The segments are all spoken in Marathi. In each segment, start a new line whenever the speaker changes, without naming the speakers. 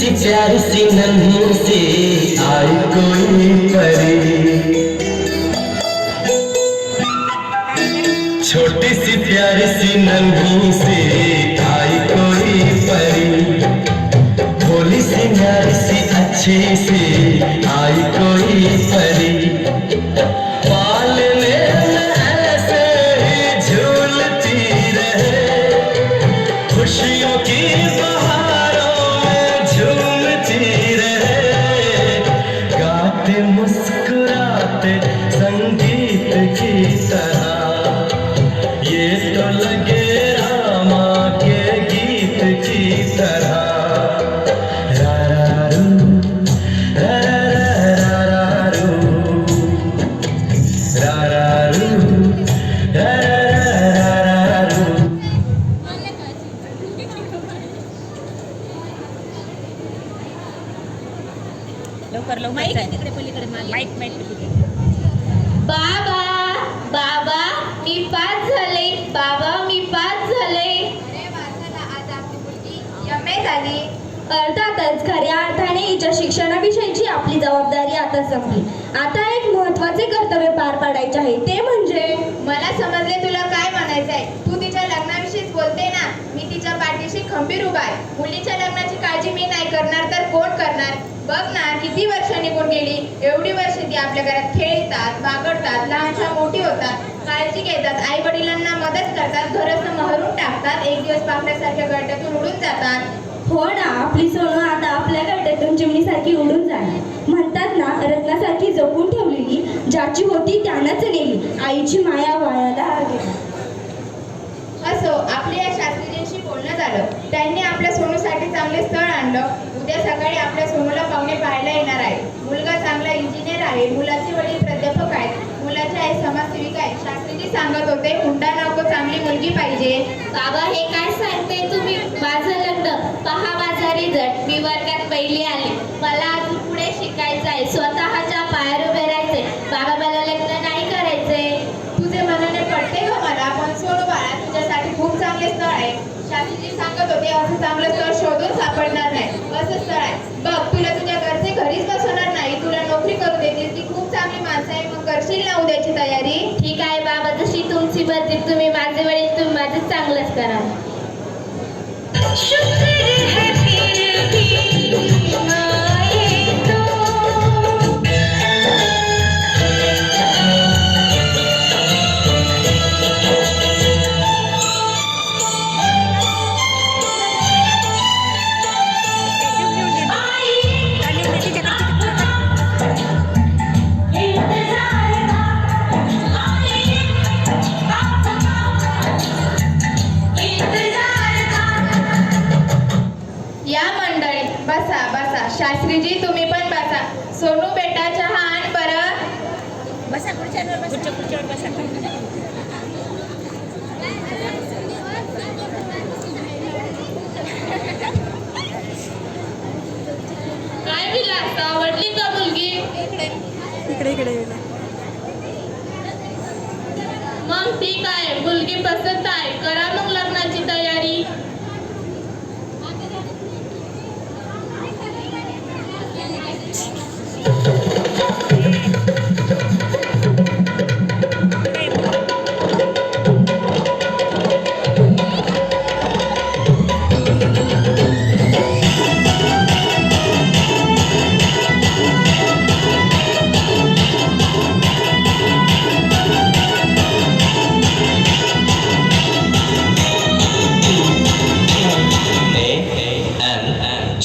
सी प्यारी सी नन्ही सी आई कोई परी, छोटी सी प्यारी सी नन्ही सी आई कोई परी, भोली सी न्यारी सी अच्छी सी आई कोई परी, पालने में ऐसे ही झूलती रहे, खुशियों की बहारों में झूमती रहे, गाते मुस्कुराते संगीत की तरह, ये तो लगे रामा के गीत की तरह।
बाबा बाबा मी पास झाले, बाबा मी पास झाले.
अरे वाचायला आज आपली मुलगी एम.ए. झाली.
अर्थातच खऱ्या अर्थाने हिच्या शिक्षणाविषयीची आपली जबाबदारी आता संपली. आता एक महत्त्वाचे कर्तव्य पार पाडायचे आहे, ते म्हणजे
मला समजले तुला काय म्हणायचंय. तू तिच्या लग्नाविषयीच बोलते ना. मी तिच्या पाठीशी खंबीर उभा आहे. मुलीच्या लग्नाची काळजी मी नाही करणार तर कोण करणार. बघ ना किती वर्ष निघून गेली. एवढी वर्ष ती आपल्या घरात खेळतात, बागडतात, लहानशा मोठी होतात, काळजी घेतात, आई वडिलांना मदत करतात, घरच महरून टाकतात, एक दिवस पाकल्यासारख्या गड्ड्यातून उडून जातात.
हो ना, आपली सोनं आता आपल्या गड्ड्यातून चिमणीसारखी उडून जाणार. म्हणतात ना, रत्नासारखी जपून ठेवलेली ज्याची होती त्यानंच नेली, आईची माया वायाला गेली.
असो, आपल्या या शास्त्रीजींशी बोलणं झालं. त्यांनी आपल्या सोनूसाठी चांगले स्थळ आणलं. उद्या सकाळी आपल्या सोनूला पाहुणे पाहायला येणार आहे. मुलगा चांगला इंजिनियर आहे, मुलाचे वडील प्राध्यापक आहेत, मुलाची आई समाजसेविका आहे. शास्त्रीजी सांगत होते हुंडा नको, चांगली मुलगी पाहिजे.
बाबा हे काय सांगते तुम्ही. माझं लग्न पहा, माझा रिझल्ट, मी वर्गात पहिली आले, मला अजून पुढे शिकायचं आहे, स्वतःच्या पायावर उभे राहायचे. बाबा मला लग्न नाही करायचे.
तुझे मनाने पडते ग मला, पण सोनू बाळा तुझ्यासाठी खूप चांगले स्थळ आहे. शास्त्रीजी सांगत होते असं चांगलं स्थळ शोधून सापडणार नाही. असं स्थळ आहे बघ, तुला तुझ्या घरचे घरीच बसवणार नाही, तुला नोकरी करू देतील. ती खूप चांगली माणसं आहे. मग करशील ना उद्याची तयारी.
ठीक आहे बाबा, जशी तुमची मर्जी. तुम्ही माझे वडील, तुम्ही माझं चांगलंच करा.
या मंडळी बसा बसा. शास्त्रीजी तुम्ही पण बसा. सोनू बेटा चहा आण परत.
बसा खुर्च्यावर बसा, खुर्च्यावर बसा.
काय विलास, आवडली का मुलगी.
इकडे इकडे
मग ठीक आहे, मुलगी पसंत आहे, करा मग लग्नाची तयारी.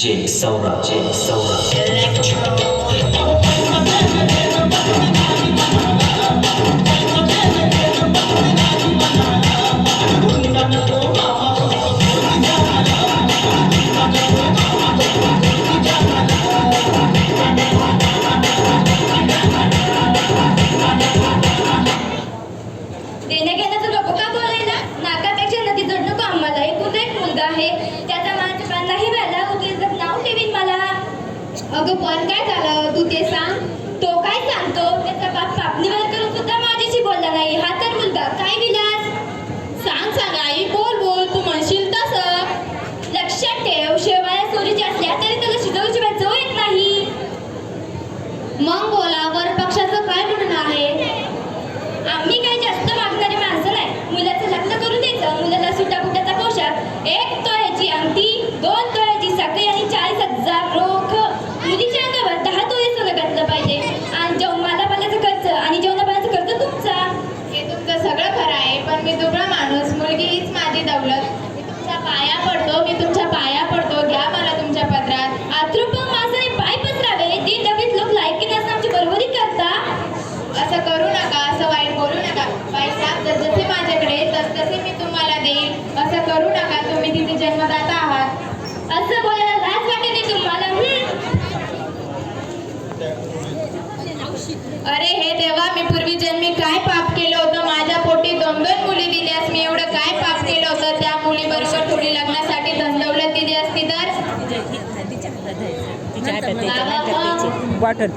J Saura, J Saura.
देण्या घेण्याचं नको का बोलायला. नाकापेक्षा नदी जड नको आम्हाला. एक मुलगा आहे, त्याचा माझ्या पानाही व्हायला उद्या नाव ठेवीन मला.
अगं पण काय झालं तू ते सांग.
तो काय सांगतो, त्याचा बाप कापणीवर करून सुद्धा माझ्याशी बोलला नाही. हा तर मुलगा काय विलास. सांग सांग आई, बोल बोल, तू म्हणशील तसं. लक्षात ठेव, शेवाळ्या चोरीच्या असल्या तरी त्याला 1 तोळ्याची अंगठी, 2 तोळ्याची साखळी आणि 40,000 रोख. मुलीच्या अंगावर 10 तोळे सोनं घातलं पाहिजे आणि मालापाल्याचा खर्च आणि जेवणापाण्याचा खर्च तुमचा.
हे तुमचं सगळं खरं आहे, पण मी दुबळा माणूस, मुलगी हीच माझी दौलत. मी तुमच्या पाया पडतो, मी तुमच्या पाया पडतो, घ्या मला तुमच्या पदरात.
आतृप माणसाने पाय पसरावे, दीन दवीत लोक लायकी नसणं आमची बरोबरी करता.
असं करू नका, असं वाईट बोलू नका. बाईसाहेब, जसजसे माझ्याकडे तसतसे मी तुम्हाला देईन. असं करू नका, तुम्ही तिथे जन्मदाता आहात.
असं बोलायला लाज वाटते नाही तुम्हाला?
अरे हे देवा, मी पूर्वी जन्मी काय पाप केलं होतं? माझ्या पोटी 2-2 मुली दिल्यास मी एवढं काय पाप केलं होतं? त्या मुलीबरोबर थोडी लग्नासाठी धनदौलत दिली असती तर?
बॉटल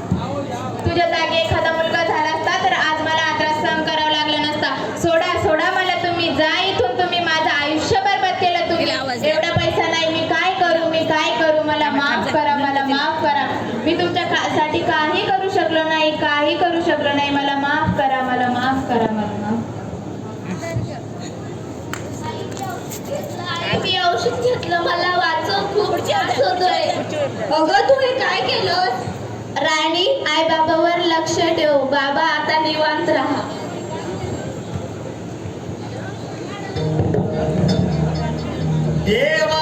तुझ्या जागी एखादा मुलगा झाला असता तर आज मला आता सहन करावं लागलं नसता. सोडा सोडा मला तुम्ही, जा इथून. तुम्ही माझं आयुष्य बरबाद केलं तुम्ही. एवढा पैसा नाही, मी काय करू, मी काय करू? मला माफ करा, मला माफ करा. मी तुमच्या साठी काही करू शकलो नाही, काही करू शकलो नाही. मला माफ करा, मला माफ करा, मला माफ.
मी औषध घेतलं, मला वाचव, खूप त्रास होतोय. अगं तू हे काय केलंस? राणी, आई बाबावर लक्ष ठेव. बाबा आता निवांत राहा.
देवा